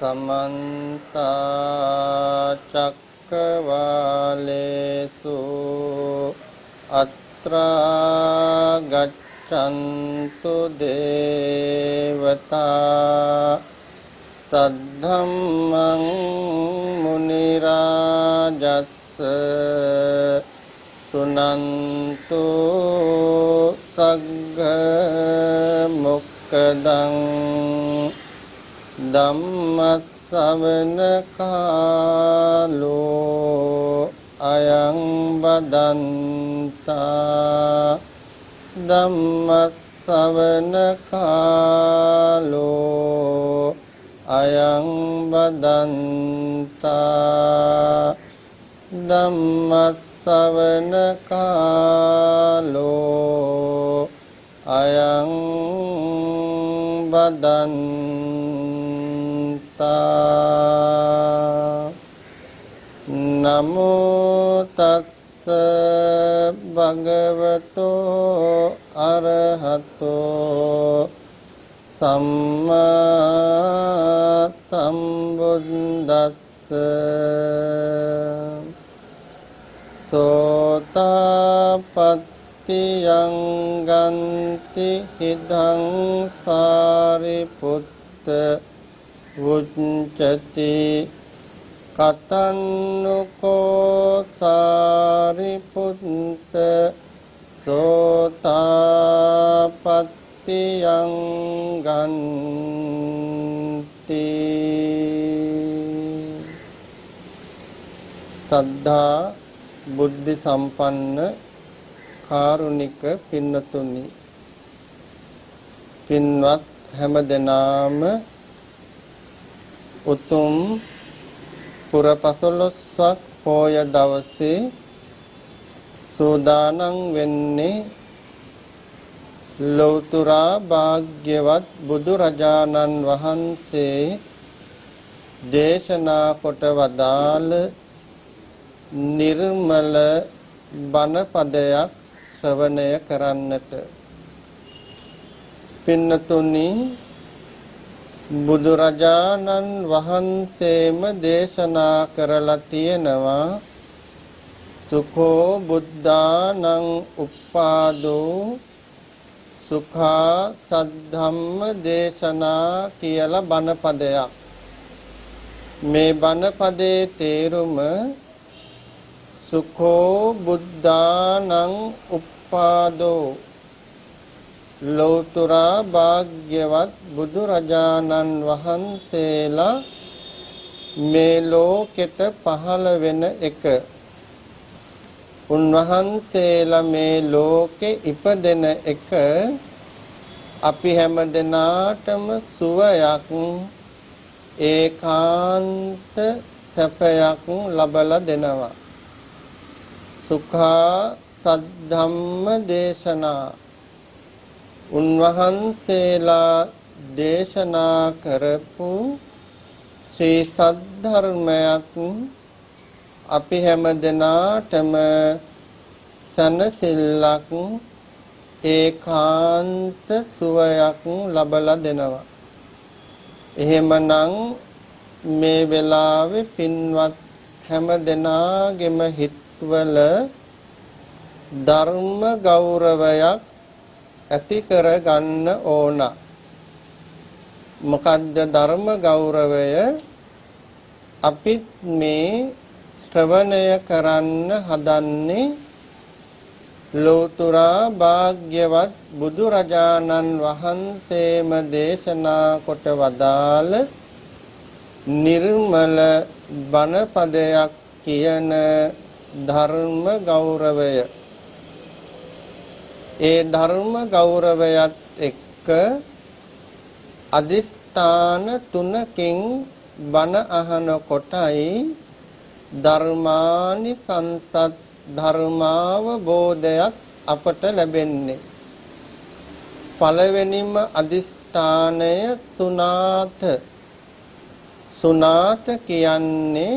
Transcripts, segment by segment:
समन्त चक्रवालेषु अत्रा गच्छन्तु देवता सद्धम्मं मुनिराजस्स सुनन्तु सग्ग मुक्कदं ධම්මස්සවන කාලෝ අයං බදන්තා ධම්මස්සවන කාලෝ අයං බදන්තා ධම්මස්සවන කාලෝ අයං බදන්තා නමෝ තස්ස භගවතෝ අරහතෝ සම්මා සම්බුද්දස්ස සෝතාපට්ඨියං ගන්ති හිදං සාරිපුත්ත උච්චති කතන්නුකෝ සාරිපුත්ත සෝතාපට්ඨියං ගන්ති සද්ධා බුද්ධ සම්පන්න කාරුණික පින්නතුනි පින්වත් හැම දෙනාම උතුම් පුරපසළොස්වක් පෝය දවසේ සූදානම් වෙන්නේ ලෞතර භාග්‍යවත් බුදුරජාණන් වහන්සේ දේශනා කොට වදාළ නිර්මල බණ පදයක් ශ්‍රවණය කරන්නට පින්නතුනි බුදුරජාණන් වහන්සේම දේශනා කරලා තියෙනවා සුඛෝ බුද්ධානං උප්පාදෝ සුඛා සද්ධම්ම දේශනා කියලා බණ පදයක් මේ බණ පදේ තේරුම සුඛෝ බුද්ධානං උප්පාදෝ ලෞතර භාග්‍යවත් බුදුරජාණන් වහන්සේලා මේ ලෝකෙට පහළ වෙන එක උන්වහන්සේලා මේ ලෝකෙ ඉපදෙන එක අපි හැම දෙනාටම සුවයක් ඒකාන්ත සැපයක් ලබලා දෙනවා සුඛා සද්ධම්ම දේශනා උන්වහන්සේලා දේශනා කරපු ශ්‍රී සද්ධර්මයත් අපි හැම දෙනාටම සනසිල්ලක් ඒකාන්ත සුවයක් ලබලා දෙනවා එහෙමනම් මේ වෙලාවේ පින්වත් හැම දෙනාගේම හිතවල ධර්ම ගෞරවයක් ඇති කර ගන්න ඕන මොකද්ද ධර්ම ගෞරවය අපි මේ ශ්‍රවණය කරන්න හදන්නේ ලෞතර භාග්‍යවත් බුදුරජාණන් වහන්සේම දේශනා කොට වදාළ නිර්මල බණ පදයක් කියන ධර්ම ගෞරවය ඒ ධර්ම ගෞරවයත් එක්ක අදිෂ්ඨාන තුනකින් බණ අහන කොටයි ධර්මානි සංසත් ධර්මාවබෝධයත් අපට ලැබෙන්නේ පළවෙනිම අදිෂ්ඨානය සුනාත කියන්නේ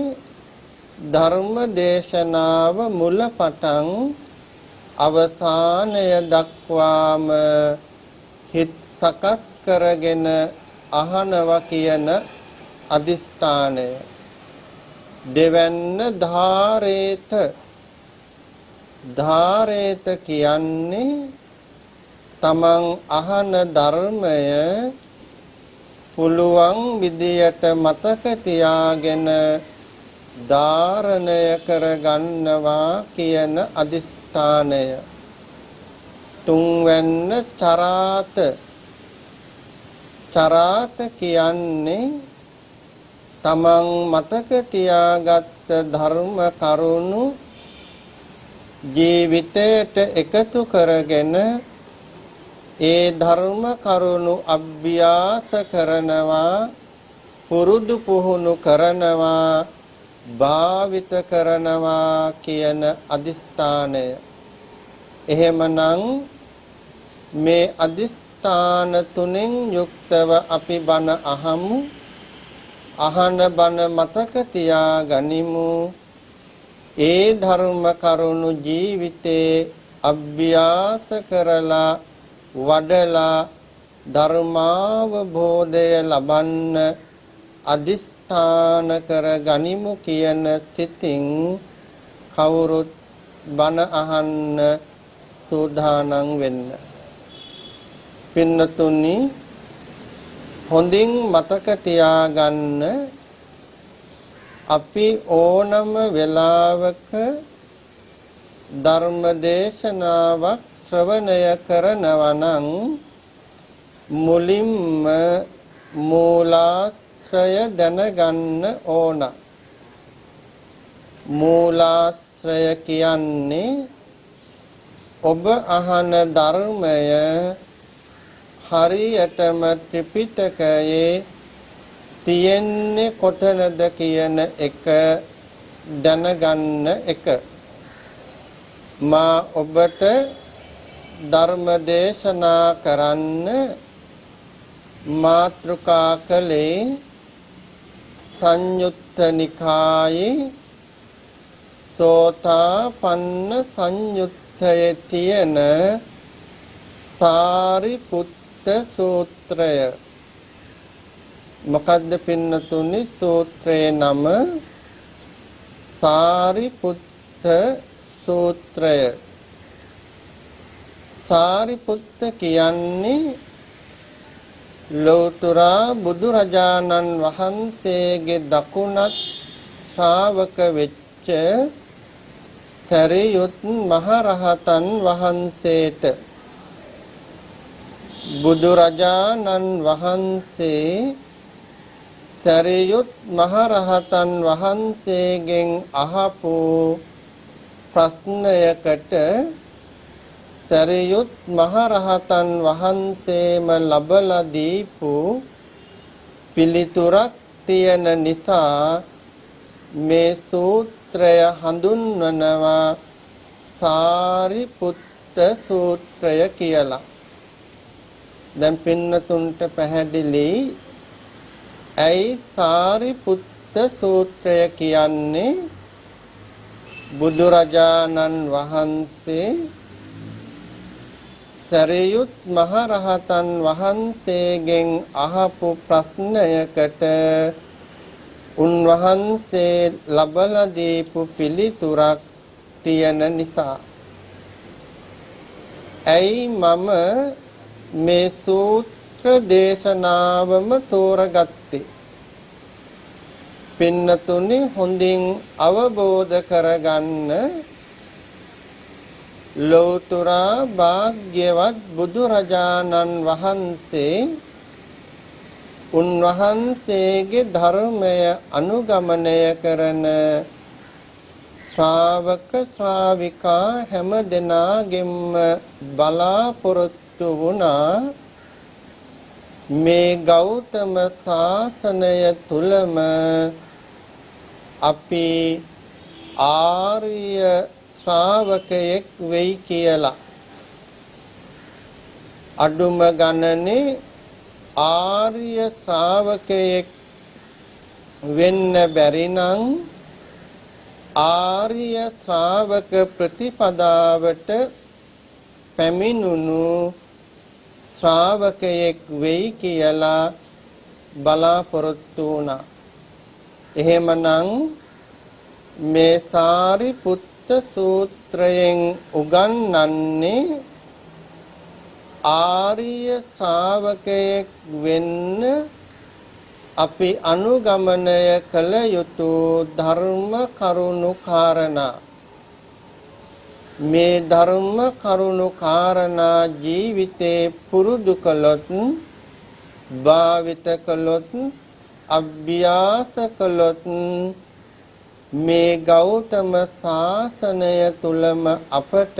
ධර්ම දේශනාව මුල පටන් අවසානය දක්වාම හිත සකස් කරගෙන අහනවා කියන අදිස්ථානය. දෙවැන්න ධාරේත. ධාරේත කියන්නේ තමන් අහන ධර්මය පුළුවන් විදියට මතක තියාගෙන ධාරණය කරගන්නවා කියන අදිස්ථානය. තුන්වැන්න චරාත. චරාත කියන්නේ තමන් මතක තියාගත් ධර්ම කරුණු ජීවිතයට එකතු කරගෙන ඒ ධර්ම කරුණු අභ්‍යාස කරනවා, පුරුදු පුහුණු කරනවා, භාවිත කරනවා කියන අදිස්ථානය. එහෙමනම් මේ අදිස්ථාන තුනෙන් යුක්තව අපි බණ අහමු. අහන බණ මතක තියා ගනිමු. ඒ ධර්ම කරුණු ජීවිතේ අභ්‍යාස කරලා වඩලා ධර්මාවබෝධය ලබන්න අදිස්ථාන කර ගනිමු කියන සිතින් කවුරුත් බණ අහන්න සූදානම් වෙන්න. පින්නතුනි, හොඳින් මතක තියාගන්න, අපි ඕනම වෙලාවක ධර්ම දේශනාවක් ශ්‍රවණය කරනවා නම් මුලින්ම මූලාශ්‍රය දැනගන්න ඕන. මූලාශ්‍රය කියන්නේ ඔබ අහන ධර්මය හරියටම ත්‍රිපිටකයේ තියෙන්නේ කොතනද කියන එක දැනගන්න එක. මා ඔබට ධර්ම දේශනා කරන්න මාතෘකා කළේ සංයුත්ත නිකායේ සෝතාපන්න සංයුත්තයේ තියෙන සාරිපුත්ත සූත්‍රය. මොකද්ද පින්නතුනි සූත්‍රයේ නම? සාරිපුත්ත සූත්‍රය. සාරිපුත්ත කියන්නේ ලෞතර බුදුරජාණන් වහන්සේගේ දකුණත් ශ්‍රාවක වෙච්ච සරියුත් මහරහතන් වහන්සේට බුදුරජාණන් වහන්සේ සරියුත් මහරහතන් වහන්සේගෙන් අහපු ප්‍රශ්නයකට සරියුත් මහරහතන් වහන්සේම ලබලා දීපු පිළිතුරක් තියෙන නිසා මේ සූත්‍රය හඳුන්වනවා සාරිපුත්ත සූත්‍රය කියලා. දැන් පින්නතුන්ට පැහැදිලි ඇයි සාරිපුත්ත සූත්‍රය කියන්නේ? බුදුරජාණන් වහන්සේ සරියුත් මහරහතන් වහන්සේගෙන් අහපු ප්‍රශ්නයකට උන්වහන්සේ ලබලා දීපු පිළිතුරක් තියෙන නිසා. ඇයි මම මේ සූත්‍ර දේශනාවම තෝරගත්තේ? පින්නතුනි, හොඳින් අවබෝධ කරගන්න, ලෞතර භාග්‍යවත් බුදුරජාණන් වහන්සේ උන්වහන්සේගේ ධර්මය අනුගමනය කරන ශ්‍රාවක ශ්‍රාවිකා හැම දෙනාගෙන්ම බලාපොරොත්තු වුණා මේ ගෞතම සාසනය තුලම අපි ආර්ය ශ්‍රාවකයෙක් වෙයි කියලා. අඩුම ගණනේ ආර්ය ශ්‍රාවකයෙක් වෙන්න බැරි නම් ආර්ය ශ්‍රාවක ප්‍රතිපදාවට පැමිණුණු ශ්‍රාවකයෙක් වෙයි කියලා බලාපොරොත්තු වුණා. එහෙමනම් මේ සාරිපුත්ත සූත්‍රයෙන් උගන්වන්නේ ආර්ය ශ්‍රාවකයෙක් වෙන්න අපි අනුගමනය කළ යුතු ධර්ම කරුණු කාරණා. මේ ධර්ම කරුණු කාරණා ජීවිතේ පුරුදු කළොත්, භාවිත කළොත්, අභ්‍යාස කළොත් මේ ගෞතම සාසනය තුලම අපට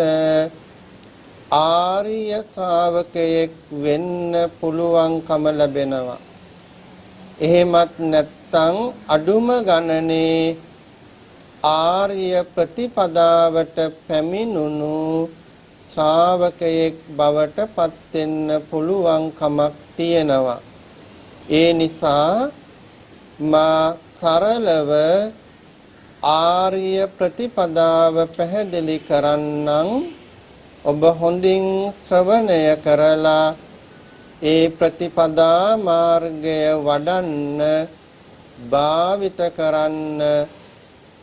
ආර්ය ශ්‍රාවකයෙක් වෙන්න පුළුවන්කම ලැබෙනවා. එහෙමත් නැත්නම් අඩුම ගණනේ ආර්ය ප්‍රතිපදාවට පැමිණුණු ශ්‍රාවකයෙක් බවට පත් වෙන්න පුළුවන්කමක් තියෙනවා. ඒ නිසා මා සරලව ආර්ය ප්‍රතිපදාව පැහැදිලි කරන්නම්. ඔබ හොඳින් ශ්‍රවණය කරලා ඒ ප්‍රතිපදා මාර්ගය වඩන්න, භාවිත කරන්න,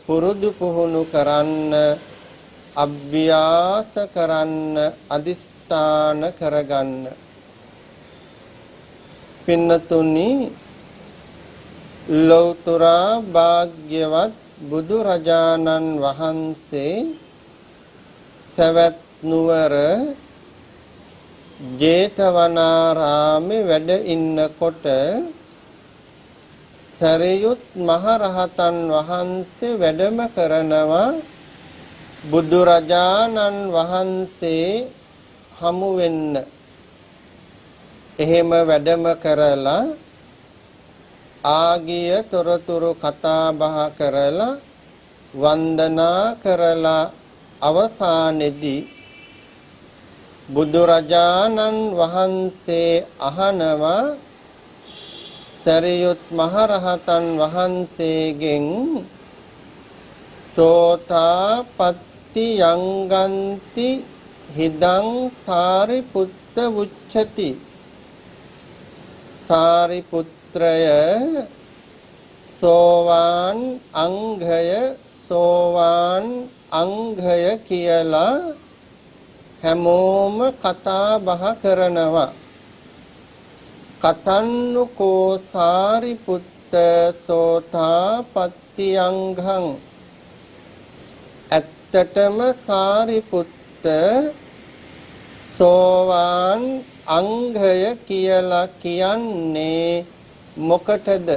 පුරුදු පුහුණු කරන්න, අභ්‍යාස කරන්න, අදිස්ථාන කරගන්න. පින්නතුනි, ලෞතර භාග්‍යවත් බුදුරජාණන් වහන්සේ සවැත් නුවර ජේතවනාරාමේ වැඩ ඉන්නකොට සරියුත් මහරහතන් වහන්සේ වැඩම කරනවා බුදුරජාණන් වහන්සේ හමු වෙන්න. එහෙම වැඩම කරලා ආගිය තොරතුරු කතා බහ කරලා වන්දනා කරලා අවසානයේදී බුදුරජාණන් වහන්සේ අහනවා සරියුත් මහරහතන් වහන්සේගෙන් සෝතාපට්ටි යංගන්ති හිදං සාරිපුත්ත උච්චති. සාරිපුත්‍රය සෝවාන් අංගය කියලා හැමෝම කතා බහ කරනවා. කතන්නුකෝ සාරිපුත්ත සෝතාපට්ටි අංගං. ඇත්තටම සාරිපුත්ත සෝවාන් අංගය කියලා කියන්නේ මොකටද?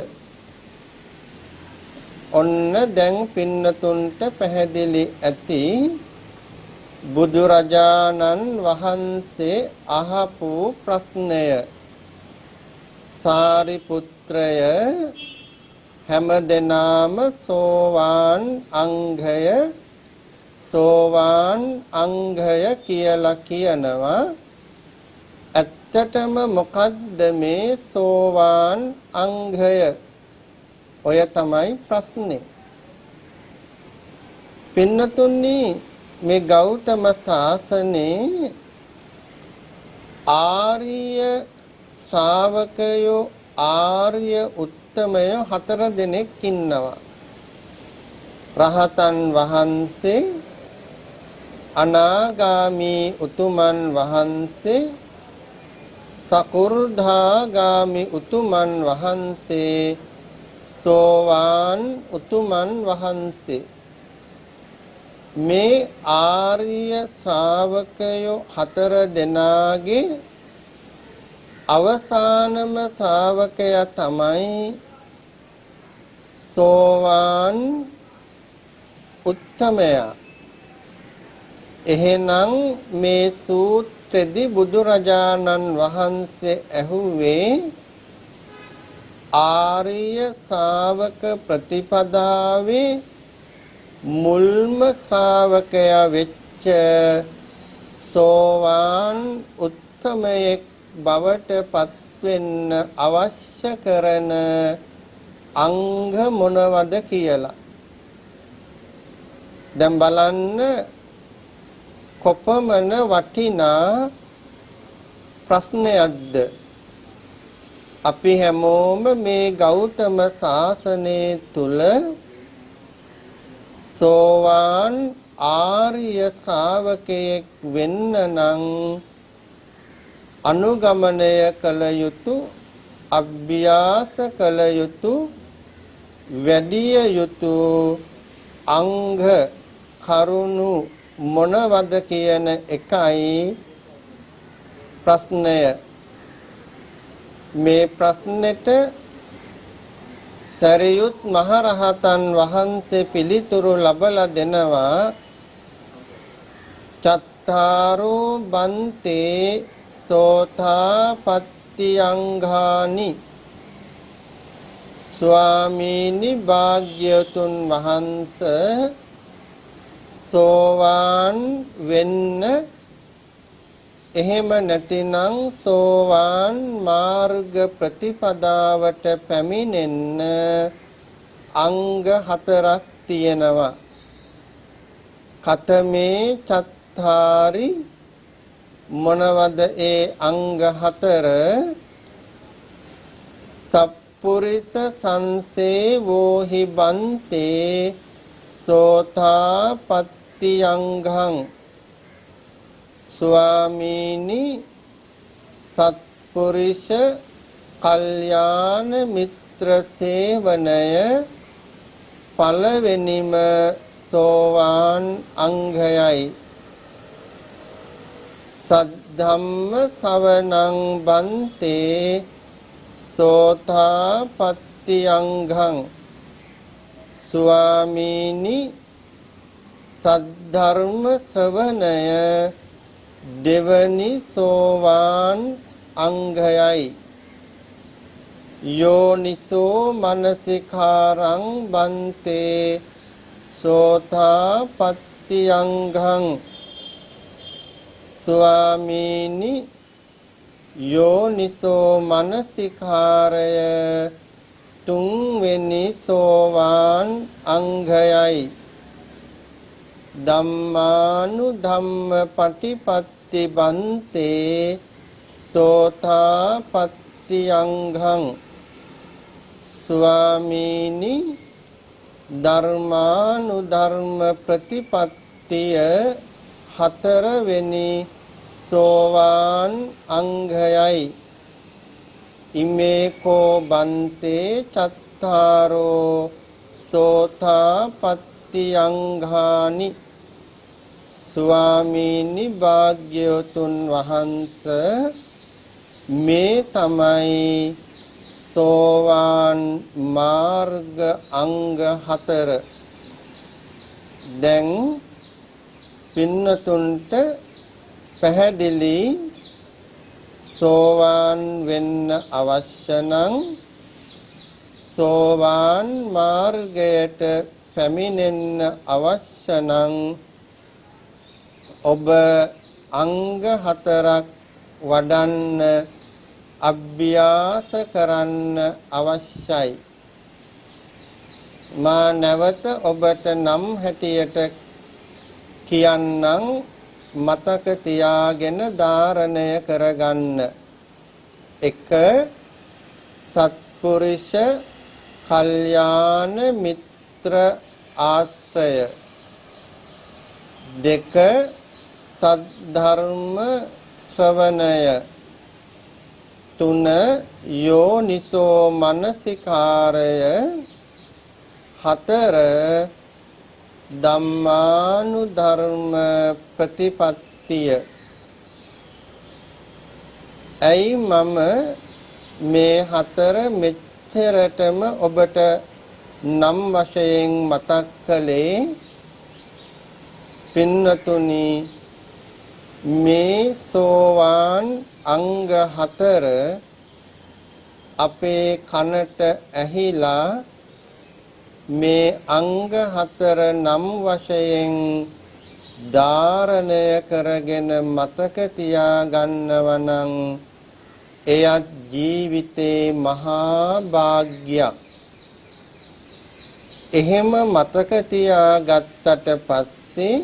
ඔන්න දැන් පින්නතුන්ට පැහැදිලි ඇති. බුදුරජාණන් වහන්සේ අහපු ප්‍රශ්නය. සාරිපුත්‍රය හැමදෙනාම සෝවාන් අංගය කියලා කියනවා. ඇත්තටම මොකද්ද මේ සෝවාන් අංගය? ඔය තමයි ප්‍රශ්නේ. පින්නතුනි, මේ ගෞතම සාසනේ ආර්ය ශ්‍රාවකයෝ, ආර්ය උත්තමයෝ 4 දෙනෙක් ඉන්නවා. රහතන් වහන්සේ, අනාගාමී උතුමන් වහන්සේ, සකු르ධාගාමී උතුමන් වහන්සේ, සෝවාන් උතුමන් වහන්සේ. මේ ආර්ය ශ්‍රාවකයෝ 4 දෙනාගේ අවසානම ශ්‍රාවකයා තමයි සෝවාන් උත්තමයා. එහෙනම් මේ සූත්‍රෙදි බුදුරජාණන් වහන්සේ ඇහුවේ ආර්ය ශ්‍රාවක ප්‍රතිපදාවේ මුල්ම ශ්‍රාවකයා වෙච්ච සෝවාන් උත්තමයෙක් බවට පත් වෙන්න අවශ්‍ය කරන අංග මොනවද කියලා. දැන් බලන්න කොපමණ වටිනා ප්‍රශ්නයක්ද. අපි හැමෝම මේ ගෞතම සාසනය තුල සෝවාන් ආර්ය ශ්‍රාවකයෙක් වෙන්න නම් අනුගමනය කළ යුතු අභ්‍යාස කළ යුතු වැඩිය යුතු අංග කරුණු මොනවද කියන එකයි ප්‍රශ්නය. මේ ප්‍රශ්නෙට සරියුත් මහරහතන් වහන්සේ පිළිතුරු ලබලා දෙනවා. චත්තාරෝ බන්තේ සෝතාපට්ටි අංගානි. ස්වාමීනි භාග්‍යවතුන් වහන්සේ සෝවාන් වෙන්න එහෙම නැතිනම් සෝවාන් මාර්ග ප්‍රතිපදාවට පැමිණෙන්න අංග 4ක් තියෙනවා. කතමේ චත්තාරි මොනවද ඒ අංග 4? සප්පුරිස සංසේවෝහි බන්තේ සෝතාපට්ටි අංගං. ස්වාමීනි සත්පුරුෂ කල්යාණ මිත්‍ර සේවනය පළවෙනිම සෝවාන් අංගයයි. සද්ධම්ම සවණං බන්තේ සෝතාපට්ටි අංගං. ස්වාමීනි සද්ධර්ම ශ්‍රවණය දෙවනි සෝවාන් අංගයයි. යෝනිසෝ මනසිකාරං බන්තේ සෝතාපට්ටි අංගං. ස්වාමීනි යෝනිසෝ මනසිකාරය තුන්වෙනි සෝවාන් අංගයයි. ධම්මානු ධම්ම පටිපත්ති බන්තේ සෝතාපට්ටි අංගං. ස්වාමීනි ධර්මානු ධර්ම ප්‍රතිපත්තිය 4වෙනි සෝවාන් අංගයයි. ඉමේකෝ බන්තේ චත්තාරෝ සෝතාපට්ටි අංගානි. ස්වාමීනි භාග්‍යවතුන් වහන්සේ මේ තමයි සෝවාන් මාර්ග අංග 4. දැන් පින්නතුන්ට පැහැදිලි සෝවාන් වෙන්න අවශ්‍ය නම් සෝවාන් මාර්ගයට පැමිණෙන්න අවශ්‍ය නම් ඔබ අංග 4ක් වඩන්න අභ්‍යාස කරන්න අවශ්‍යයි. මා නැවත ඔබට නම් හැටියට කියන්නම් මතක තියාගෙන ධාරණය කරගන්න. 1. සත්පුරුෂ කල්යාණ මිත්‍ර ආශ්‍රය. 2. සද්ධර්ම ශ්‍රවණය. 3. යෝනිසෝ මනසිකාරය. 4. ධම්මානු ධර්ම ප්‍රතිපත්තිය. ඇයි මම මේ 4 මෙච්චරටම ඔබට නම් වශයෙන් මතක් කළේ? පින්නතුනි මේ සෝවාන් අංග 4 අපේ කනට ඇහිලා මේ අංග 4 නම් වශයෙන් ධාරණය කරගෙන මතක තියා ගන්නව නම් එයත් ජීවිතේ මහා භාග්‍යයක්. එහෙම මතක තියා ගත්තට පස්සේ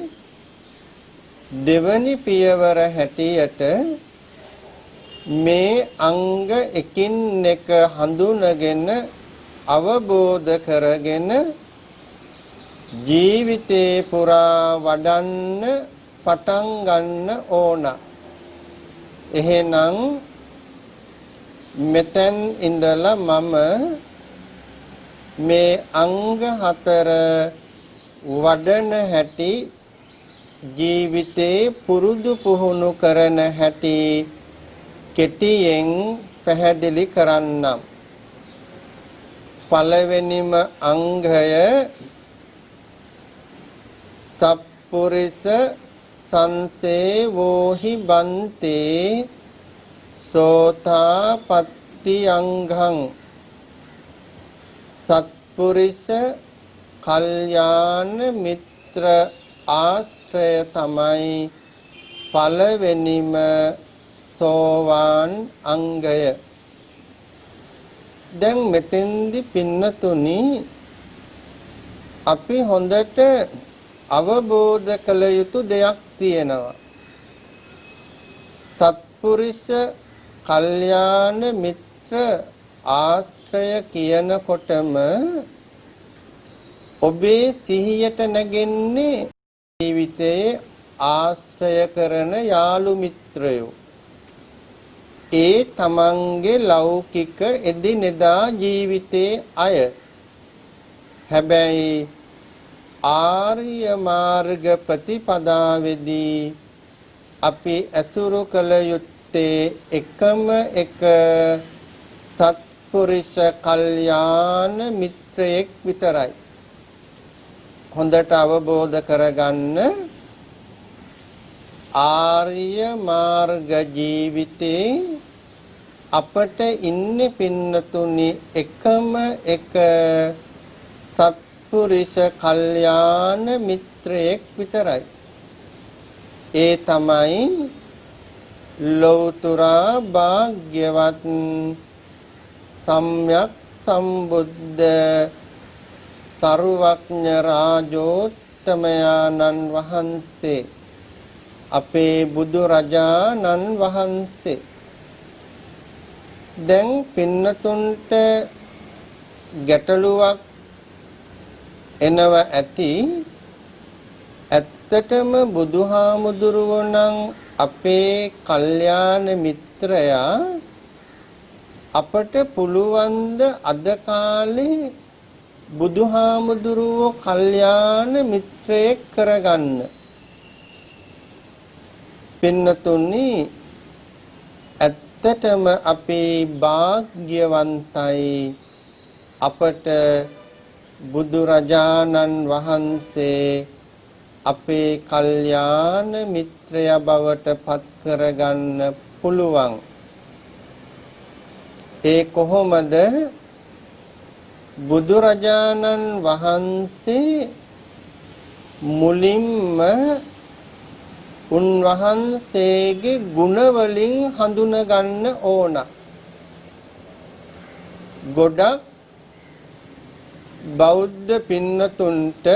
දෙවනි පියවර හැටියට මේ අංග එකින් එක හඳුනගෙන අවබෝධ කරගෙන ජීවිතේ පුරා වඩන්න පටන් ගන්න ඕන. එහෙනම් මෙතෙන් ඉඳලා මම මේ අංග හතර වඩන හැටි ජීවිතේ පුරුදු පුහුණු කරන හැටි කෙටියෙන් පැහැදිලි කරන්නම්. පළවෙනිම අංගය සප්පුරිස සංසේවෝහි බන්තේ සෝතාපට්ටි අංගං. සත්පුරිස කල්යාණ මිත්‍ර ආශ්‍රය තමයි පළවෙනිම සෝවාන් අංගය. දැන් මෙතෙන්දි පින්නතුනි අපි හොඳට අවබෝධ කළ යුතු දෙයක් තියෙනවා. සත්පුරුෂ කල්යාණ මිත්‍ර ආශ්‍රය කියනකොටම ඔබේ සිහියට නැගෙන්නේ ජීවිතයේ ආශ්‍රය කරන යාළු මිත්‍රයෝ. ඒ තමන්ගේ ලෞකික එදිනෙදා ජීවිතයේ අය. හැබැයි ආර්ය මාර්ග ප්‍රතිපදාවේදී අපි ඇසුරු කළ යුත්තේ එකම එක සත්පුරුෂ කල්යාණ මිත්‍රයෙක් විතරයි. හොඳට අවබෝධ කරගන්න ආර්ය මාර්ග ජීවිතේ අපට ඉන්නේ පින්නතුනි එකම එක සත්පුරුෂ කල්යාණ මිත්‍රයෙක් විතරයි. ඒ තමයි ලෞතුරා භාග්‍යවත් සම්්‍යක් සම්බුද්ධ සර්වඥ රාජෝත්තමයාණන් වහන්සේ අපේ බුදු රජාණන් වහන්සේ. දැන් පින්නතුන්ට ගැටලුවක් එනව ඇති. ඇත්තටම බුදුහාමුදුරුවෝ නම් අපේ කල්යාණ මිත්‍රයා අපට පුළුවන් ද අද කාලේ බුදුහාමුදුරුවෝ කල්යාණ මිත්‍රයෙක් කරගන්න? පින්නතුනි ඇත්තටම අපේ වාග්යවන්තයි අපට බුදුරජාණන් වහන්සේ අපේ කල්යාණ මිත්‍රයා බවට පත් කරගන්න පුළුවන්. ඒ කොහොමද? බුදුරජාණන් වහන්සේ මුලින්ම උන්වහන්සේගේ ගුණ වලින් හඳුන ගන්න ඕන. ගොඩක් බෞද්ධ පින්නතුන්ට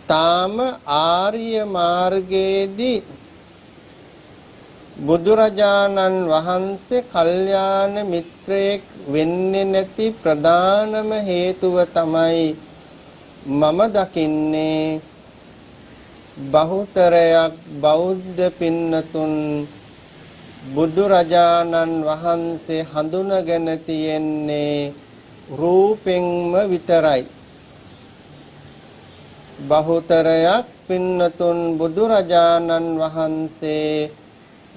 තාම ආර්ය මාර්ගයේදී බුදුරජාණන් වහන්සේ කල්යාණ මිත්‍රයෙක් වෙන්නේ නැති ප්‍රධානම හේතුව තමයි මම දකින්නේ බහුතරයක් බෞද්ධ පින්නතුන් බුදුරජාණන් වහන්සේ හඳුනගෙන තියෙන්නේ රූපෙන්ම විතරයි. බහුතරයක් පින්නතුන් බුදුරජාණන් වහන්සේ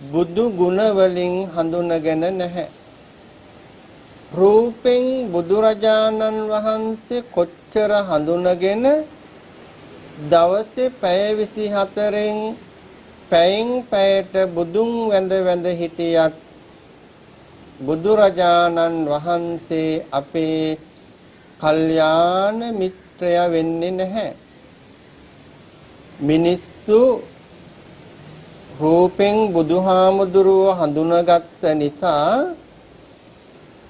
බුදු ගුණ වලින් හඳුනගෙන නැහැ. රූපෙන් බුදුරජාණන් වහන්සේ කොච්චර හඳුනගෙන දවසේ පැය 24න් පැයෙන් පැයට බුදුන් වැඳ වැඳ හිටියත් බුදුරජාණන් වහන්සේ අපේ කල්යාණ මිත්‍රයා වෙන්නේ නැහැ. මිනිස්සු රූපෙන් බුදුහාමුදුරුවෝ හඳුනාගත්ත නිසා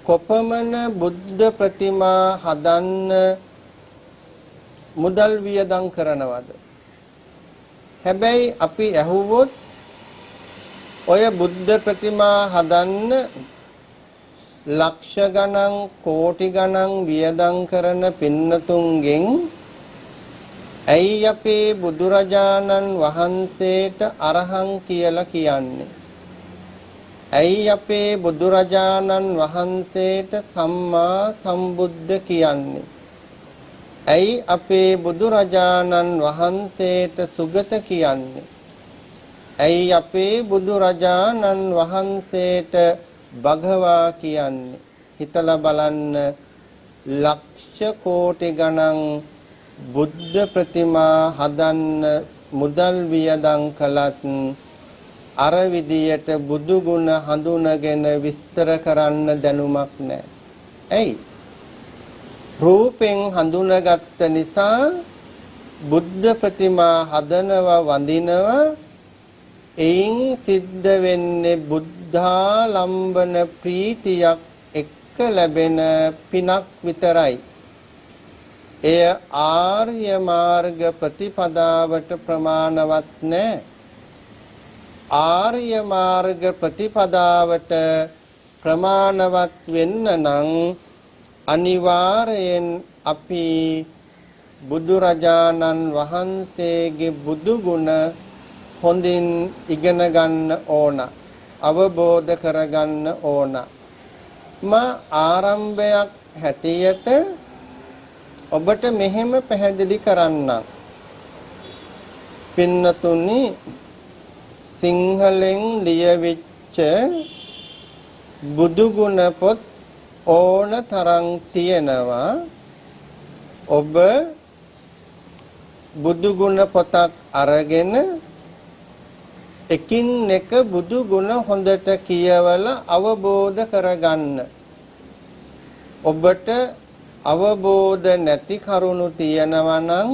කොපමණ බුද්ධ ප්‍රතිමා හදන්න මුදල් වියදම් කරනවද? හැබැයි අපි ඇහුවොත් ඔය බුද්ධ ප්‍රතිමා හදන්න ලක්ෂ ගණන් කෝටි ගණන් වියදම් කරන පින්නතුන්ගෙන් ඇයි අපේ බුදුරජාණන් වහන්සේට අරහං කියලා කියන්නේ? ඇයි අපේ බුදුරජාණන් වහන්සේට සම්මා සම්බුද්ධ කියන්නේ? ඇයි අපේ බුදුරජාණන් වහන්සේට සුගත කියන්නේ? ඇයි අපේ බුදුරජාණන් වහන්සේට භගවා කියන්නේ? හිතලා බලන්න. ලක්ෂ කෝටි ගණන් බුද්ධ ප්‍රතිමා හදන්න මුදල් වියදම් කළත් අර විදියට බුදු ගුණ හඳුනගෙන විස්තර කරන්න දැනුමක් නැහැ. ඇයි? රූපෙන් හඳුනගත්ත නිසා බුද්ධ ප්‍රතිමා හදනවා වඳිනවා එයින් සිද්ධ වෙන්නේ බුද්ධාලම්බන ප්‍රීතියක් එක්ක ලැබෙන පිනක් විතරයි. එය ආර්ය මාර්ග ප්‍රතිපදාවට ප්‍රමාණවත් නැහැ. ආර්ය මාර්ග ප්‍රතිපදාවට ප්‍රමාණවත් වෙන්න නම් අනිවාර්යෙන් අපි බුදුරජාණන් වහන්සේගේ බුදු ගුණ හොඳින් ඉගෙන ගන්න ඕන, අවබෝධ කරගන්න ඕන. ආරම්භයක් හැටියට ඔබට මෙහෙම පැහැදිලි කරන්නම්. පින්නතුනි, සිංහලෙන් ලියවිච්ච බුදු ගුණ පොත් ඕන තරම් තියෙනවා. ඔබ බුදු ගුණ පොතක් අරගෙන එකින් එක බුදු ගුණ හොඳට කියවලා අවබෝධ කරගන්න. ඔබට අවබෝධ නැති කරුණු තියෙනවා නම්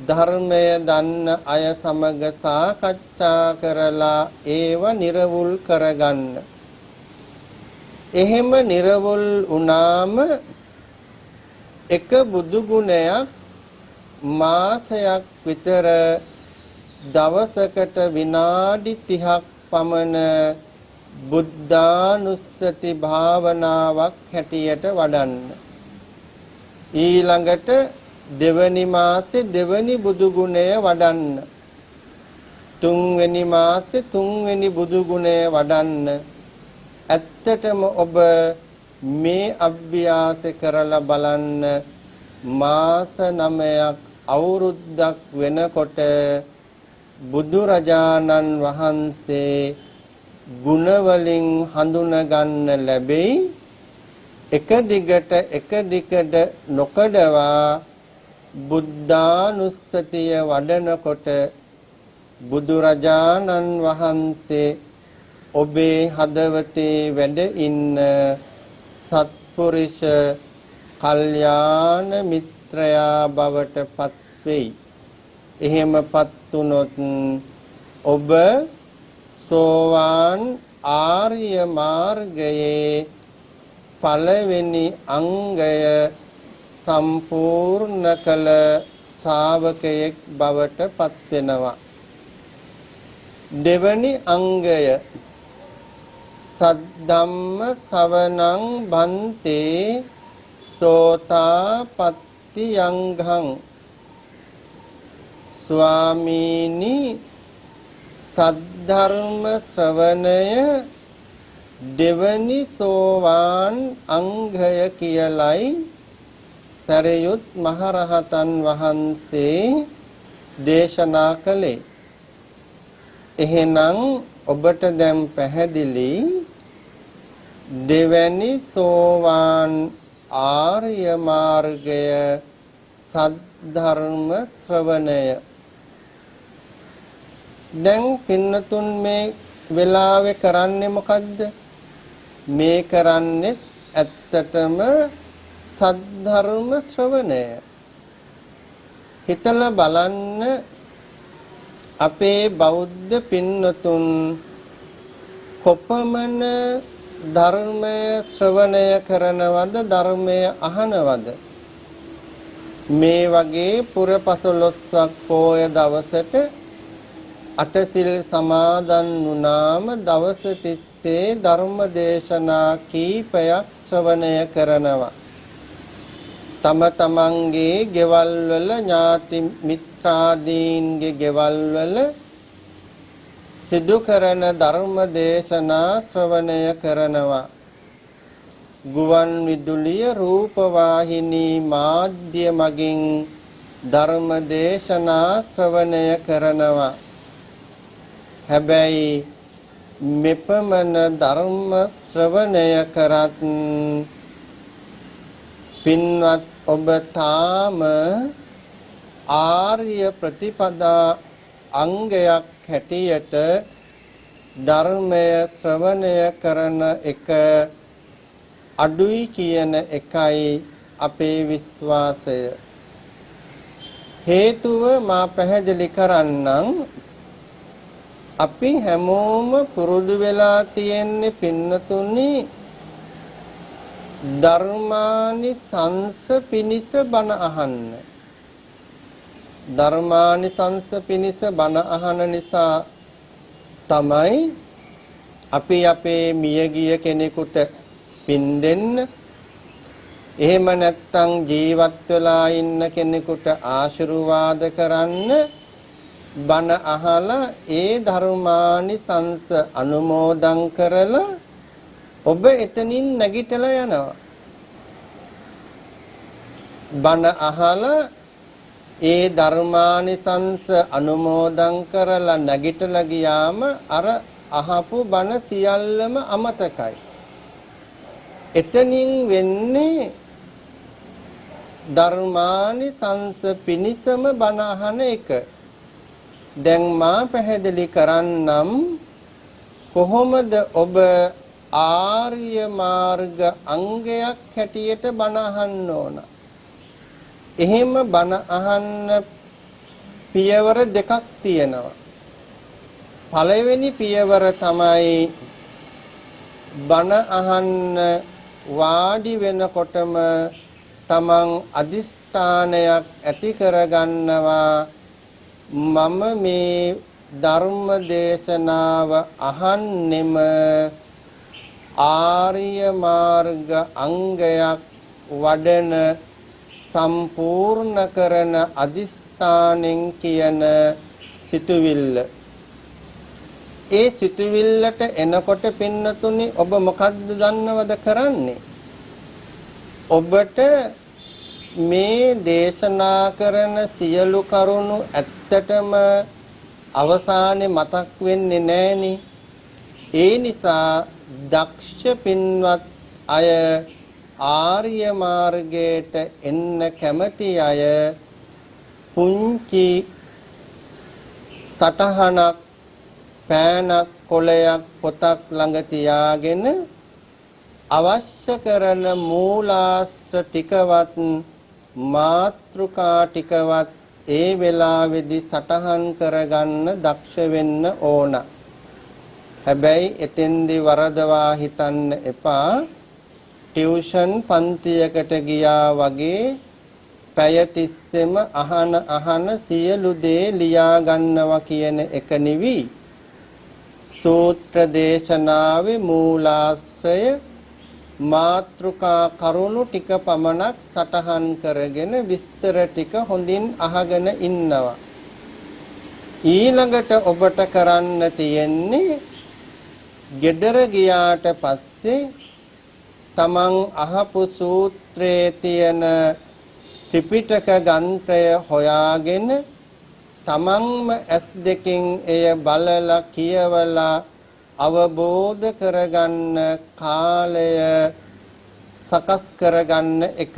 ධර්මය දන්න අය සමග සාකච්ඡා කරලා ඒව නිර්වුල් කරගන්න. එහෙම නිර්වුල් වුණාම එක බුදු ගුණයක් මාසයක් විතර දවසකට විනාඩි 30ක් පමණ බුද්ධානුස්සති භාවනාවක් හැටියට වඩන්න. ඊළඟට දෙවනි මාසේ දෙවනි බුදු ගුණය වඩන්න. තුන්වෙනි මාසේ තුන්වෙනි බුදු ගුණය වඩන්න. ඇත්තටම ඔබ මේ අභ්‍යාස කරලා බලන්න. මාස 9ක් අවුරුද්දක් වෙනකොට බුදුරජාණන් වහන්සේ ගුණ වලින් හඳුන ගන්න ලැබෙයි. එක දිගට නොකඩවා බුද්ධානුස්සතිය වඩනකොට බුදුරජාණන් වහන්සේ ඔබේ හදවතේ වැඩ ඉන්න සත්පුරුෂ කල්යාණ මිත්‍රයා බවට පත් වෙයි. එහෙමපත් වුනොත් ඔබ සෝවාන් ආර්ය මාර්ගයේ පළවෙනි අංගය සම්පූර්ණ කළ ශ්‍රාවකයෙක් බවට පත් වෙනවා. දෙවැනි අංගය සද්ධම්ම ශ්‍රවණං බන්තේ සෝතාපට්ටි යංඝං. ස්වාමීනි, සද්ධර්ම ශ්‍රවණය දෙවනි සෝවාන් අංගය කියලයි සරියුත් මහරහතන් වහන්සේ දේශනා කළේ. එහෙනම් ඔබට දැන් පැහැදිලි දෙවැනි සෝවාන් ආර්ය මාර්ගය සද්ධර්ම ශ්‍රවණය. දැන් පින්නතුන් මේ වෙලාවේ කරන්නේ මොකද්ද? මේ කරන්නේ ඇත්තටම සද්ධර්ම ශ්‍රවණය. හිතලා බලන්න, අපේ බෞද්ධ පින්නතුන් කොපමණ ධර්මය ශ්‍රවණය කරනවද, ධර්මය අහනවද? මේ වගේ පුරපසළොස්වක් පෝය දවසට අටසිල් සමාදන් වුණාම දවස් 30 ධර්ම දේශනා කීපයක් ශ්‍රවණය කරනවා. තම තමන්ගේ ගෙවල් වල ඥාති මිත්‍රාදීන්ගේ ගෙවල් වල සිදු කරන ධර්ම දේශනා ශ්‍රවණය කරනවා. ගුවන් විදුලිය රූප වාහිනී මාධ්‍ය මගින් ධර්ම දේශනා ශ්‍රවණය කරනවා. හැබැයි මෙපමණ ධර්ම ශ්‍රවණය කරත් පින්වත් ඔබ තාම ආර්ය ප්‍රතිපදා අංගයක් හැටියට ධර්මය ශ්‍රවණය කරන එක අඩුයි කියන එකයි අපේ විශ්වාසය. හේතුව මා පැහැදිලි කරන්නම්. අපි හැමෝම පුරුදු වෙලා තියෙන්නේ පින්නතුනි ධර්මානි සංස පිනිස බණ අහන්න. ධර්මානි සංස පිනිස බණ අහන නිසා තමයි අපි අපේ මියගිය කෙනෙකුට පින් දෙන්න, එහෙම නැත්නම් ජීවත් වෙලා ඉන්න කෙනෙකුට ආශිර්වාද කරන්න බණ අහලා ඒ ධර්මානි සංස අනුමෝදන් කරලා ඔබ එතනින් නැගිටලා යනවා. බණ අහලා ඒ ධර්මානිසංස අනුමෝදන් කරලා නැගිටලා ගියාම අර අහපු බණ සියල්ලම අමතකයි. එතනින් වෙන්නේ ධර්මානිසංස පිනිසම බණ අහන එක. දැන් මා පැහැදිලි කරන්නම් කොහොමද ඔබ ආර්ය මාර්ග අංගයක් හැටියට බණ අහන්න ඕන. එහෙම බණ අහන්න පියවර දෙකක් තියෙනවා. පළවෙනි පියවර තමයි බණ අහන්න වාඩි වෙනකොටම තමන් අදිස්ථානයක් ඇති කරගන්නවා. මම මේ ධර්ම දේශනාව අහන්නෙම ආර්ය මාර්ග අංගයක් වඩන සම්පූර්ණ කරන අදිස්ථානෙන් කියන සිතුවිල්ල. ඒ සිතුවිල්ලට එනකොට පින්නතුනි ඔබ මොකද්ද දන්නවද කරන්නේ? ඔබට මේ දේශනා කරන සියලු කරුණු ඇත්තටම අවසානයේ මතක් වෙන්නේ නැහෙනි. ඒ නිසා දක්ෂ පින්වත් අය ආර්ය මාර්ගයට එන්න කැමති අය පුංචි සටහනක් පෑනක් කොළයක් පොතක් ළඟ තියාගෙන අවශ්‍ය කරන මූලාශ්‍ර ටිකවත් මාත්‍රිකා ටිකවත් ඒ වෙලාවේදී සටහන් කරගන්න දක්ෂ වෙන්න ඕන. හැබැයි එතෙන්දී වරදවා හිතන්න එපා. ටියුෂන් පන්තියකට ගියා වගේ පැය තිස්සෙම අහන සියලු දේ ලියා ගන්නවා කියන එක නෙවි. සූත්‍ර දේශනාවේ මූලාශ්‍රය මාත්‍රිකා කරුණු ටික පමණක් සටහන් කරගෙන විස්තර ටික හොඳින් අහගෙන ඉන්නවා. ඊළඟට ඔබට කරන්න තියෙන්නේ ගෙදර ගියාට පස්සේ තමන් අහපු සූත්‍රයේ තියෙන ත්‍රිපිටක ග්‍රන්ථය හොයාගෙන තමන්ම ඇස් දෙකින් එය බලලා කියවලා අවබෝධ කරගන්න කාලය සකස් කරගන්න එක.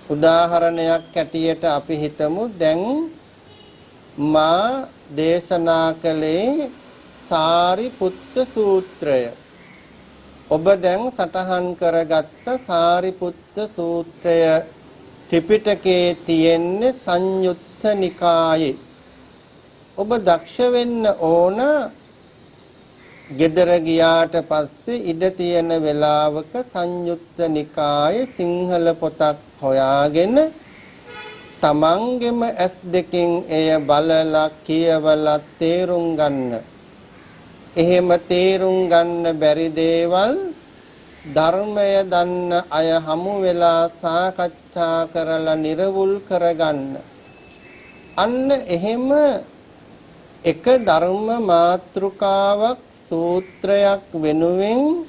උදාහරණයක් ඇටියට අපි හිතමු දැන් මා දේශනා කළේ සාරිපුත්ත සූත්‍රය. ඔබ දැන් සටහන් කරගත්ත සාරිපුත්ත සූත්‍රය ත්‍රිපිටකයේ තියෙන්නේ සංයුත්ත නිකායේ. ඔබ දක්ෂ වෙන්න ඕන ගෙදර ගියාට පස්සේ ඉඩ තියෙන වෙලාවක සංයුත්ත නිකායේ සිංහල පොතක් හොයාගෙන තමන්ගෙම ඇස් දෙකින් එය බලලා කියවලා තේරුම් ගන්න. එහෙම තේරුම් ගන්න බැරි දේවල් ධර්මය දන්න අය හමු වෙලා සාකච්ඡා කරලා නිර්වුල් කරගන්න. අන්න එහෙම එක ධර්ම මාතෘකාවක් සූත්‍රයක් වෙනුවෙන්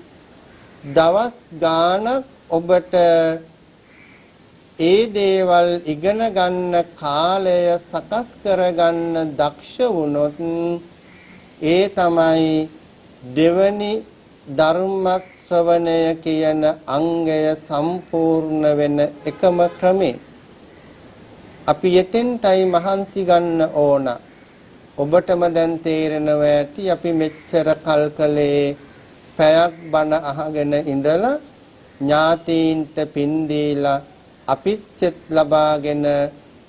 දවස් ගාණක් ඔබට ඒ දේවල් ඉගෙන ගන්න කාලය සකස් කරගන්න දක්ෂ වුණොත් ඒ තමයි දෙවනි ධර්ම ශ්‍රවණය කියන අංගය සම්පූර්ණ වෙන එකම ක්‍රමය. අපි යෙතෙන්ටයි මහන්සි ගන්න ඕන. ඔබටම දැන් තේරෙනවා ඇති අපි මෙච්චර කල්කලේ පැයක් බණ අහගෙන ඉඳලා ඥාතීන්ට පින් දීලා අපිත් සෙත් ලබාගෙන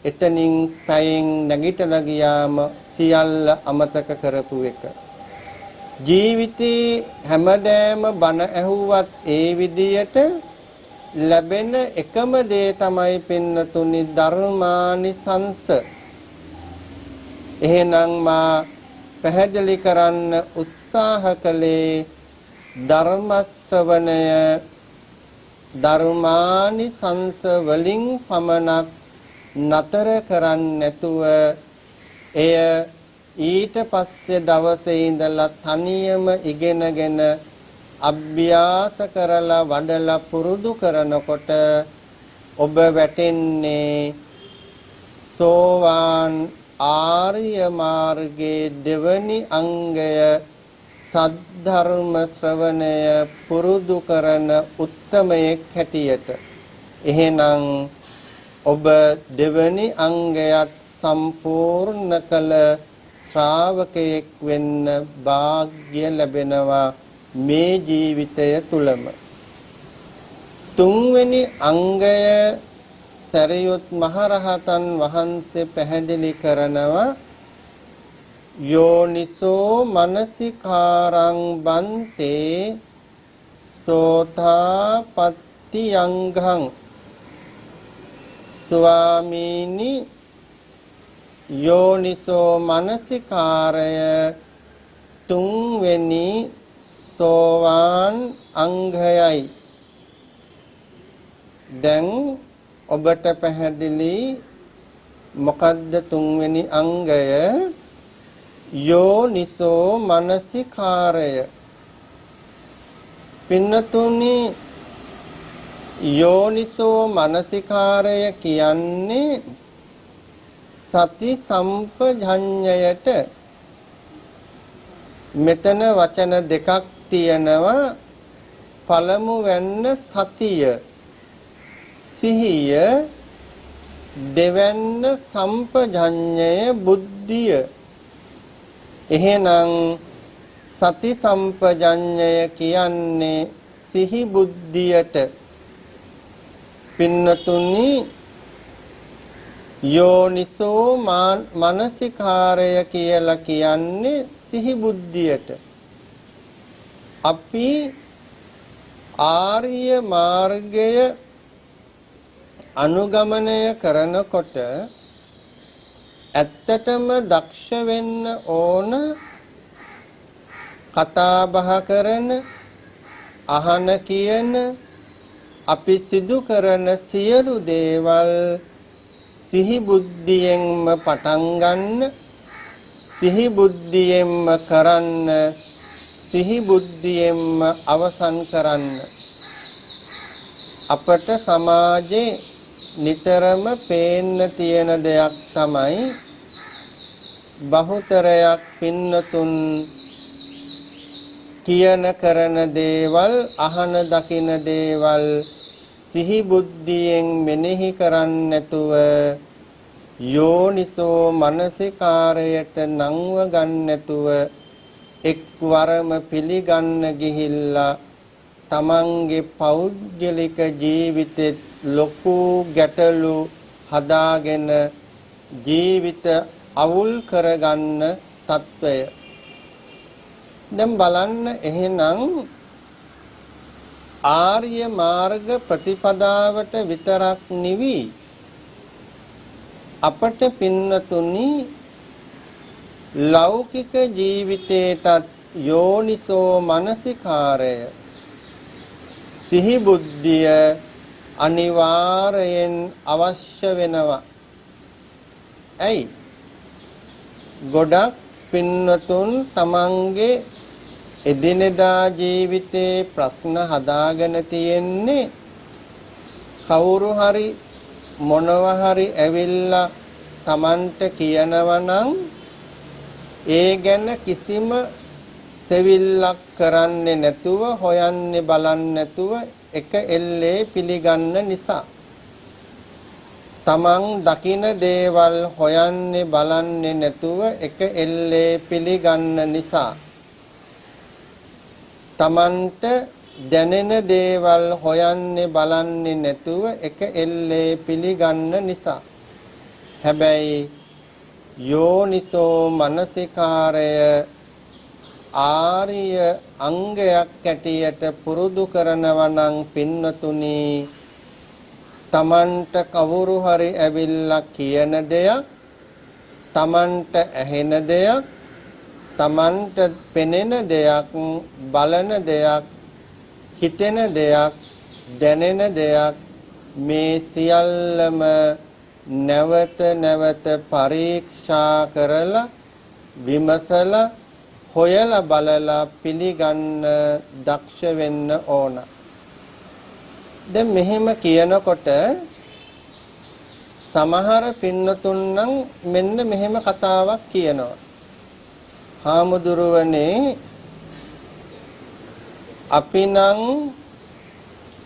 එතනින් පැයෙන් නැගිටලා ගියාම සියල්ල අමතක කරපු එක. ජීවිතේ හැමදෑම බණ ඇහුවත් ඒ විදියට ලැබෙන එකම දේ තමයි පින්නතුනි ධර්මානිසංස. එහෙනම් මා පැහැදිලි කරන්න උත්සාහ කළේ ධර්ම ශ්‍රවණය ධර්මානිසංස වලින් පමණක් නතර කරන්නේ නැතුව එය ඊට පස්සේ දවසේ ඉඳලා තනියම ඉගෙනගෙන අභ්‍යාස කරලා වඩලා පුරුදු කරනකොට ඔබ වැටෙන්නේ සෝවාන් ආර්ය මාර්ගයේ දෙවනි අංගය සද්ධර්ම ශ්‍රවණය පුරුදු කරන උත්තමයෙක් හැටියට. එහෙනම් ඔබ දෙවනි අංගයත් සම්පූර්ණ කළ ශ්‍රාවකයෙක් වෙන්න වාග්ය ලැබෙනවා මේ ජීවිතය තුලම. තුන්වෙනි අංගය සරියුත් මහරහතන් වහන්සේ පැහැදිලි කරනවා යෝනිසෝ මනසිකාරං බන්තේ සෝතාපට්ටි අංගං. ස්වාමීනි යෝනිසෝ මනසිකාරය තුන්වෙනි සෝවාන් අංගයයි. දැන් ඔබට පැහැදිලි මොකද්ද තුන්වෙනි අංගය? යෝනිසෝ මනසිකාරය. පින්නතුනි යෝනිසෝ මනසිකාරය කියන්නේ සති සම්පජඤ්ඤයට. මෙතන වචන දෙකක් තියෙනවා. පළමු වෙන්න සතිය සිහිය, දෙවැන්න සම්පජඤ්ඤය බුද්ධිය. එහෙනම් සති සම්පජඤ්ඤය කියන්නේ සිහි බුද්ධියට. පින්නතුනි යෝනිසෝ මනසිකාරය කියලා කියන්නේ සිහි බුද්ධියට. අපි ආර්ය මාර්ගය අනුගමනය කරනකොට ඇත්තටම දක්ෂ වෙන්න ඕන කතා බහ කරන, අහන කියන, අපි සිදු කරන සියලු දේවල් සිහි බුද්ධියෙන්ම පටන් ගන්න, සිහි බුද්ධියෙන්ම කරන්න, සිහි බුද්ධියෙන්ම අවසන් කරන්න. අපට සමාජේ නිතරම පේන්න තියෙන දෙයක් තමයි බහුතරයක් පින්නතුන් කියන කරන දේවල්, අහන දකින දේවල් සිහි බුද්ධියෙන් මෙනෙහි කරන්නේ නැතුව යෝනිසෝ මනසිකාරයට නංව ගන්න නැතුව එක්වරම පිළිගන්න ගිහිල්ලා තමන්ගේ පෞද්ගලික ජීවිතෙත් ලොකු ගැටලු හදාගෙන ජීවිත අවුල් කරගන්න తত্ত্বය. දැන් බලන්න එහෙනම් ආර්ය මාර්ග ප්‍රතිපදාවට විතරක් නිවි අපට පින්නතුනි ලෞකික ජීවිතේටත් යෝනිසෝ මනසිකාරය සිහි බුද්ධිය අනිවාර්යෙන් අවශ්‍ය වෙනවා. ඇයි? ගොඩක් පින්නතුන් තමන්ගේ එදිනෙදා ජීවිතේ ප්‍රශ්න හදාගෙන තියෙන්නේ කවුරු හරි මොනවා හරි ඇවිල්ලා තමන්ට කියනවා නම් ඒ ගැන කිසිම සෙවිල්ලක් කරන්නේ නැතුව හොයන්නේ බලන්නේ නැතුව එක එල්ලේ පිළිගන්න නිසා තමන් දකින දේවල් හොයන්නේ බලන්නේ නැතුව එක එල්ලේ පිළිගන්න නිසා තමන්ට දැනෙන දේවල් හොයන්නේ බලන්නේ නැතුව එක එල්ලේ පිළිගන්න නිසා හැබැයි යෝනිසෝ මනසිකාරය ආර්ය අංගයක් ඇටියට පුරුදු කරනවා නම් පින්නතුනි තමන්ට කවුරු හරි ඇවිල්ලා කියන දෙයක් තමන්ට ඇහෙන දෙයක් තමන්ට පෙනෙන දෙයක් බලන දෙයක් හිතෙන දෙයක් දැනෙන දෙයක් මේ සියල්ලම නැවත නැවත පරීක්ෂා කරලා විමසලා හොයලා බලලා පිළිගන්න දක්ෂ වෙන්න ඕන. දැන් මෙහෙම කියනකොට සමහර පින්නතුන් නම් මෙන්න මෙහෙම කතාවක් කියනවා. හාමුදුරුවනේ අපි නම්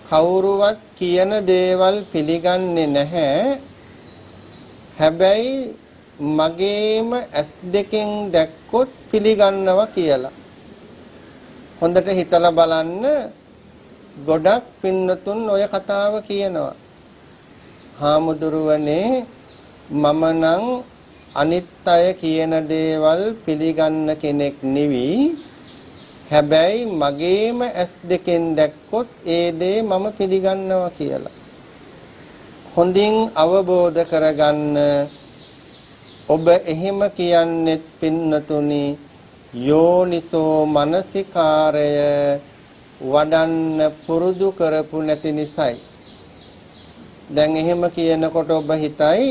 කවුරුවත් කියන දේවල් පිළිගන්නේ නැහැ. හැබැයි මගේම ඇස් දෙකෙන් දැක්කොත් පිළිගන්නවා කියලා. හොඳට හිතලා බලන්න ගොඩක් පින්නතුන් ඔය කතාව කියනවා. හාමුදුරුවනේ මම නම් අනිත් අය කියන දේවල් පිළිගන්න කෙනෙක් නෙවෙයි. හැබැයි මගේම ඇස් දෙකෙන් දැක්කොත් ඒ දේ මම පිළිගන්නවා කියලා. හොඳින් අවබෝධ කරගන්න ඔබ එහෙම කියන්නේත් පින්නතුනි යෝනිසෝ මනසිකාරය වඩන්න පුරුදු කරපු නැති නිසායි. දැන් එහෙම කියනකොට ඔබ හිතයි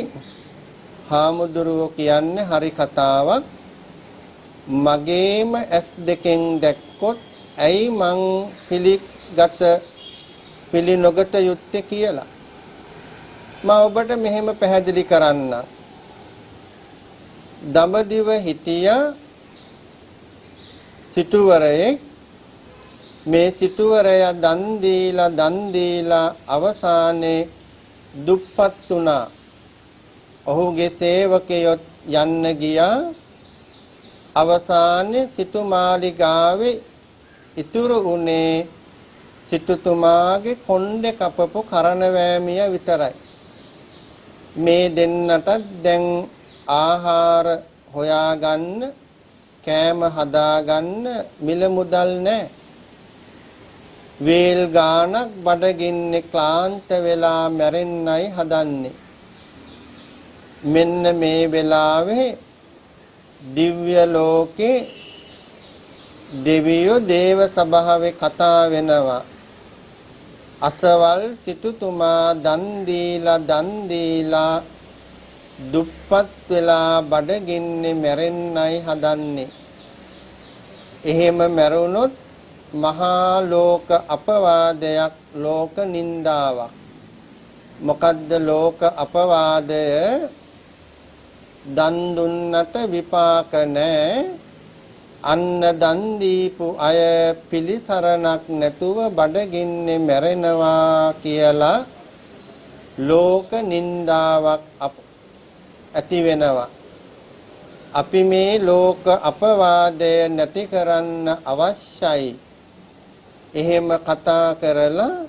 හාමුදුරුවෝ කියන්නේ හරි කතාවක් මගේම ඇස් දෙකෙන් දැක්කොත් ඇයි මං පිළි නොගත යුත්තේ කියලා. මම ඔබට මෙහෙම පැහැදිලි කරන්නම්. දඹදිව හිටියා සිටුවරයෙක්. මේ සිටුවරයා දන් දීලා අවසානයේ දුප්පත් වුණා. ඔහුගේ සේවකයොත් යන්න ගියා. අවසානයේ සිටු මාලිගාවේ ඉතුරු උනේ සිටුතුමාගේ කොණ්ඩේ කපපු කරණවැමිය විතරයි. මේ දෙන්නට දැන් ආහාර හොයාගන්න කෑම හදාගන්න මිල මුදල් නැහැ. වේල් ගානක් බඩගින්නේ ක්ලාන්ත වෙලා මැරෙන්නයි හදන්නේ. මෙන්න මේ වෙලාවේ දිව්‍ය ලෝකේ දෙවියෝ දේව සභාවේ කතා වෙනවා. අසවල් සිටුතුමා දන් දීලා දුප්පත් වෙලා බඩගින්නේ මැරෙන්නයි හදන්නේ. එහෙම මැරුණොත් මහා ලෝක අපවාදයක්, ලෝක නින්දාවක්. මොකද්ද ලෝක අපවාදය? දන් දුන්නට විපාක නැහැ. අන්න දන් දීපු අය පිළිසරණක් නැතුව බඩගින්නේ මැරෙනවා කියලා ලෝක නින්දාවක් ඇති වෙනවා. අපි මේ ලෝක අපවාදය නැති කරන්න අවශ්‍යයි. එහෙම කතා කරලා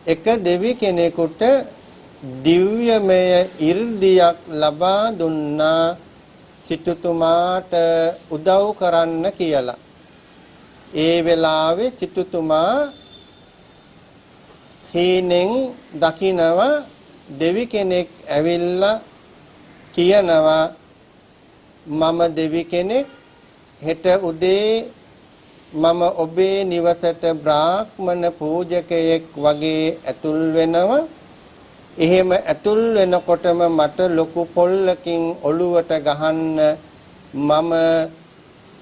එක දෙවි කෙනෙකුට දිව්‍යමය 이르දියක් ලබා දුන්නා සිටුතුමාට උදව් කරන්න කියලා. ඒ වෙලාවේ සිටුතුමා හීනෙන් දකිනවා දෙවි කෙනෙක් ඇවිල්ලා කියනවා මම දෙවි කෙනෙක් හෙට උදේ මම ඔබේ නිවසට බ්‍රාහ්මණ පූජකයෙක් වගේ ඇතුල් වෙනවා. එහෙම ඇතුල් වෙනකොටම මට ලොකු පොල්ලකින් ඔළුවට ගහන්න මම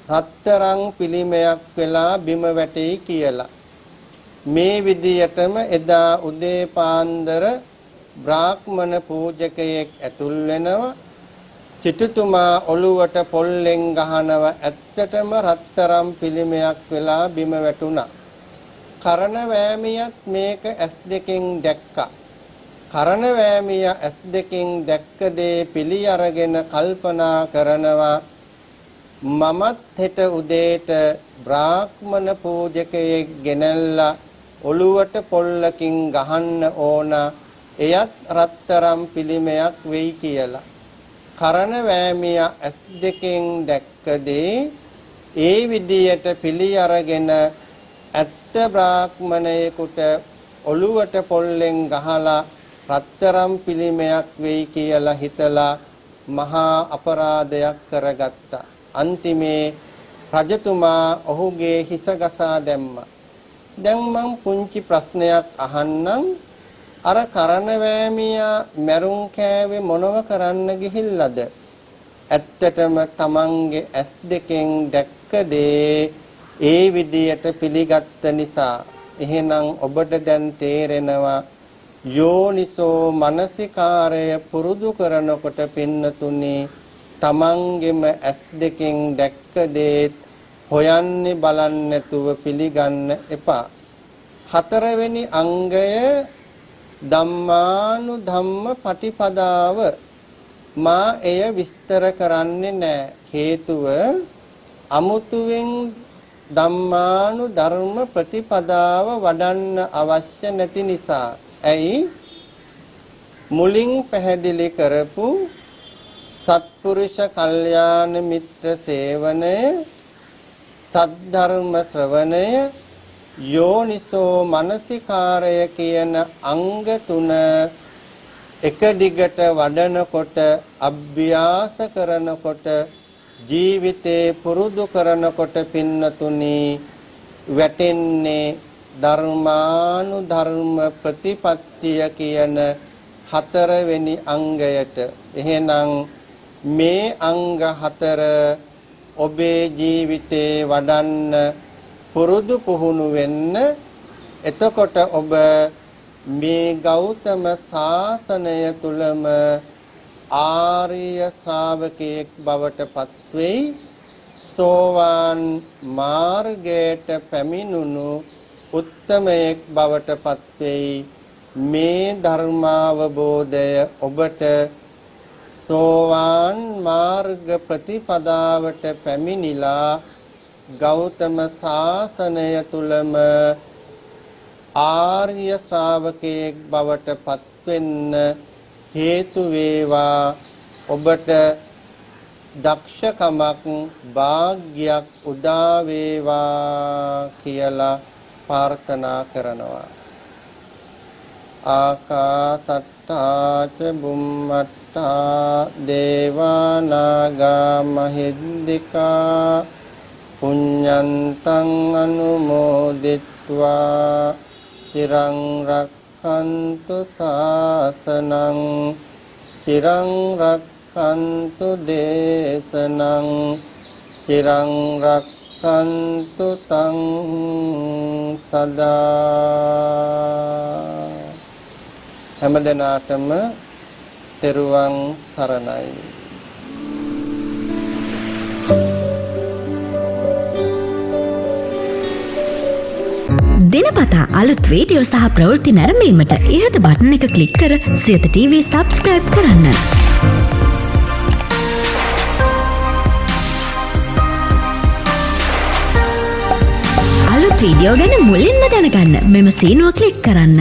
රත්තරන් පිළිමයක් වෙලා බිම වැටෙයි කියලා. මේ විදියටම එදා උදේ පාන්දර බ්‍රාහ්මණ පූජකයෙක් ඇතුල් වෙනවා. සිටුතුමා ඔළුවට පොල්ලෙන් ගහනවා. ඇත්තටම රත්තරන් පිළිමයක් වෙලා බිම වැටුණා. කරණ වෑමියත් මේක S2කින් දැක්කා. කරණ වෑමිය S2කින් දැක්ක දේ පිළි අරගෙන කල්පනා කරනවා මමත් හෙට උදේට බ්‍රාහ්මණ පූජකයෙක් ගෙනල්ලා ඔළුවට පොල්ලකින් ගහන්න ඕන. එයත් රත්තරන් පිළිමයක් වෙයි කියලා. කරණ වෑමිය S2කින් දැක්ක දේ ඒ විදියට පිළි අරගෙන ඇත්ත බ්‍රාහ්මණයෙකුට ඔළුවට පොල්ලෙන් ගහලා රත්තරන් පිළිමයක් වෙයි කියලා හිතලා මහා අපරාධයක් කරගත්තා. අන්තිමේ රජතුමා ඔහුගේ හිස ගසා දැම්මා. දැන් මං පුංචි ප්‍රශ්නයක් අහන්නම්. අර කරණ වෑමියා මැරුම් කෑවේ මොනව කරන්න ගිහිල්ලාද? ඇත්තටම තමන්ගේ S2කින් දැක්ක දේ ඒ විදියට පිළිගත්ත නිසා. එහෙනම් ඔබට දැන් තේරෙනවා යෝනිසෝ මනසිකාරය පුරුදු කරනකොට පින්නතුනි තමන්ගෙම S2කින් දැක්ක දේ හොයන්නේ බලන්නේ නැතුව පිළිගන්න එපා. හතරවෙනි අංගය ධම්මානුධම්ම පටිපදාව. මා එය විස්තර කරන්නේ නැහැ. හේතුව අමුතුවෙන් ධම්මානුධර්ම ප්‍රතිපදාව වඩන්න අවශ්‍ය නැති නිසා. ඇයි? මුලින් පැහැදිලි කරපු සත්පුරුෂ කල්යාණ මිත්‍ර සේවනය, සද්ධර්ම ශ්‍රවණය, යෝනිසෝ මනසිකාරය කියන අංග තුන එක දිගට වඩනකොට, අභ්‍යාස කරනකොට, ජීවිතේ පුරුදු කරනකොට පින්නතුනි වැටෙන්නේ ධර්මානුධර්ම ප්‍රතිපත්තිය කියන හතරවෙනි අංගයට. එහෙනම් මේ අංග හතර ඔබේ ජීවිතේ වඩන්න පුරුදු පුහුණු වෙන්න. එතකොට ඔබ මේ ගෞතම සාසනය තුලම ආර්ය ශ්‍රාවකයෙක් බවට පත්වෙයි. සෝවාන් මාර්ගයට පැමිණුණු උත්තමයෙක් බවට පත්වෙයි. මේ ධර්මාවබෝධය ඔබට සෝවාන් මාර්ග ප්‍රතිපදාවට පැමිණිලා ගෞතම සාසනය තුලම ආර්ය ශ්‍රාවකයෙක් බවට පත්වෙන්න හේතු වේවා. ඔබට දක්ෂකමක් වාග්යක් උදා වේවා කියලා ප්‍රාර්ථනා කරනවා. ආකාසට්ටා ච බුම්මට්ටා දේවා නාග මහිද්దికා පුඤ්ඤන්තං අනුමෝදිත්වා චිරං රක්ඛන්තු ශාසනං චිරං රක්ඛන්තු දේශනං චිරං රක්ඛන්තු තං සදා. හැමදෙනාටම තෙරුවන් සරණයි. දිනපතා අලුත් වීඩියෝ සහ ප්‍රවෘත්ති නැරඹීමට ඉහත බටන් එක ක්ලික් කර සියත TV සබ්ස්ක්‍රයිබ් කරන්න. අලුත් වීඩියෝ ගැන මුලින්ම දැනගන්න මෙම සීනුව ක්ලික් කරන්න.